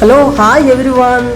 Hello hi everyone,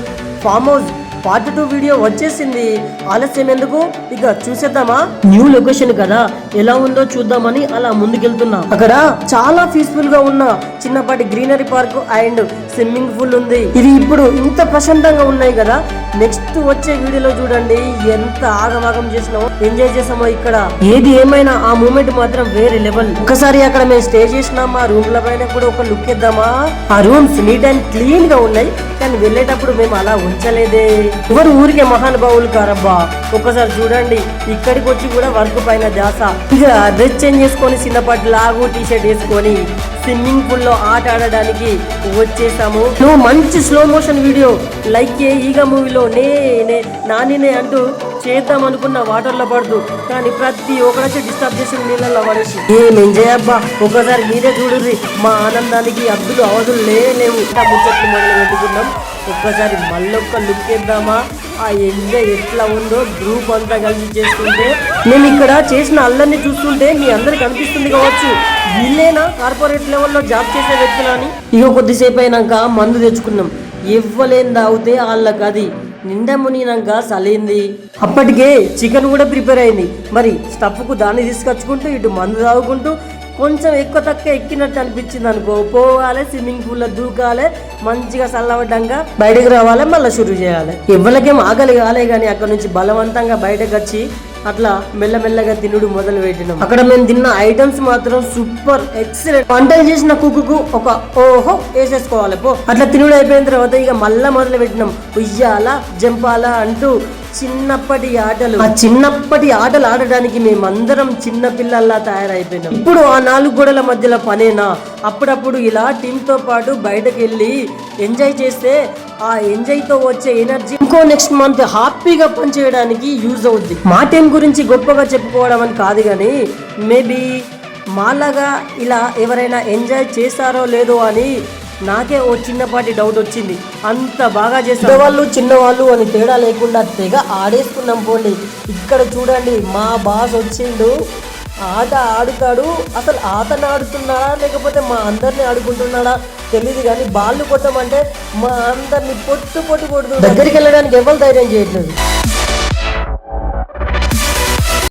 farm house part 2 video వచ్చేసింది. ఆలస్యం ఎందుకు, ఇక చూసేద్దామా? న్యూ లొకేషన్ కదా, ఎలా ఉందో చూద్దామని అలా ముందుకెళ్తున్నా. అక్కడ చాలా పీస్ఫుల్ గా ఉన్న చిన్నపాటి greenery park and swimming pool ఉంది. ఇది ఇప్పుడు ఇంత ప్రశాంతంగా ఉన్నాయి కదా. నెక్స్ట్ వచ్చే వీడియోలో చూడండి ఎంత ఆగమాగం చేసినామో, ఎంజాయ్ చేసామో ఇక్కడ. ఏది ఏమైనా ఆ మూమెంట్ మాత్రం వేరే లెవెల్. ఒకసారి అక్కడ మేము స్టే చేసినాం, ఆ రూమ్ల పైన కూడా ఒక లుక్ ఇద్దామా? ఆ రూమ్స్ నీట్ అండ్ క్లీన్ గా ఉన్నాయి, కానీ వెళ్ళేటప్పుడు మేము అలా ఉంచలేదే. ఎవరు ఊరికే మహానుభావులు కారబ్బా. ఒక్కసారి చూడండి, ఇక్కడికి వచ్చి కూడా వర్క్ పైన ధ్యాస. ఇక డ్రెస్ చేంజ్ చేసుకొని చిన్నపాటి లాగు టీ షర్ట్ వేసుకొని స్విమ్మింగ్ పూల్ లో ఆట ఆడడానికి వచ్చేసాము. నువ్వు మంచి స్లో మోషన్ వీడియో లైక్ ఈగ మూవీలో నానినే అంటూ చేద్దాం అనుకున్న వాటర్ లో పడుతూ, కానీ ప్రతి ఒక్కడొచ్చి డిస్టర్బ్ చేసి నీళ్ళలో పడేసి ఏం ఎంజాయ్ అబ్బా. ఒకసారి మీరే చూడుర్రి, మా ఆనందానికి అద్దులు అవధులు లేవు. ముచ్చట్లు మొదలు పెట్టుకున్నాం. ఒక్కసారి మళ్ళొక్క లుక్ వేద్దామా? ఆ ఎంజాయ్ ఎట్లా ఉందో గ్రూప్ అంతా కలిసి చేస్తుంటే. మేము ఇక్కడ చేసిన అల్లరిని చూస్తుంటే మీ అందరికి అనిపిస్తుంది కావచ్చు, వీళ్ళేనా కార్పొరేట్ లెవెల్లో జాబ్ చేసే వ్యక్తులు అని. ఇక కొద్దిసేపు అయినాక మందు తెచ్చుకున్నాం. ఇవ్వలేని తాగితే వాళ్ళకి అది నిండా మునినాక సలైంది. అప్పటికే చికెన్ కూడా ప్రిపేర్ అయింది. మరి స్టఫ్కు దాన్ని తీసుకొచ్చుకుంటూ ఇటు మందు తాగుకుంటూ కొంచెం ఎక్కువ తక్కువ ఎక్కినట్టు అనిపించింది అనుకో, పోవాలి స్విమ్మింగ్ పూల్లో దూకాలి, మంచిగా చల్లబడ్డాక బయటకు రావాలి, మళ్ళీ షురూ చేయాలి. ఎవరికేం ఆకలి కాలే కానీ అక్కడ నుంచి బలవంతంగా బయటకు వచ్చి అట్లా మెల్లమెల్లగా తినుడు మొదలు పెట్టినాం. అక్కడ మేము తిన్న ఐటమ్స్ మాత్రం సూపర్ ఎక్సలెంట్. వంటలు చేసిన కుక్కు ఒక ఓహో వేసేసుకోవాలి పో. అట్లా తినుడు అయిపోయిన తర్వాత ఇక మళ్ళా మొదలు పెట్టినాం. ఉయ్యాల జంపాల అంటూ చిన్నప్పటి ఆటలు ఆడడానికి మేమందరం చిన్న పిల్లల్లా తయారైపోయినాం. ఇప్పుడు ఆ 4 గోడల మధ్యలో పనేనా? అప్పుడప్పుడు ఇలా టీమ్ తో పాటు బయటకు వెళ్ళి ఎంజాయ్ చేస్తే ఆ ఎంజాయ్ తో వచ్చే ఎనర్జీ ఇంకో నెక్స్ట్ మంత్ హ్యాపీగా పనిచేయడానికి యూజ్ అవుద్ది. మా టీం గురించి గొప్పగా చెప్పుకోవడం అని కాదు, కానీ మేబీ మాలాగా ఇలా ఎవరైనా ఎంజాయ్ చేస్తారో లేదో అని నాకే ఓ చిన్నపాటి డౌట్ వచ్చింది. అంత బాగా చేస్తారు వాళ్ళు చిన్నవాళ్ళు అని తేడా లేకుండా తెగ ఆడేసుకున్నాం పోండి. ఇక్కడ చూడండి, మా బాస్ వచ్చిండు, ఆట ఆడుతాడు. అసలు ఆటను ఆడుతున్నాడా లేకపోతే మా అందరిని ఆడుకుంటున్నాడా తెలియదు, కానీ బాళ్ళు కొట్టమంటే మా అందరిని పొట్టు కొడుతుంది. దగ్గరికి వెళ్ళడానికి ఎవరు ధైర్యం చేయట్లేదు.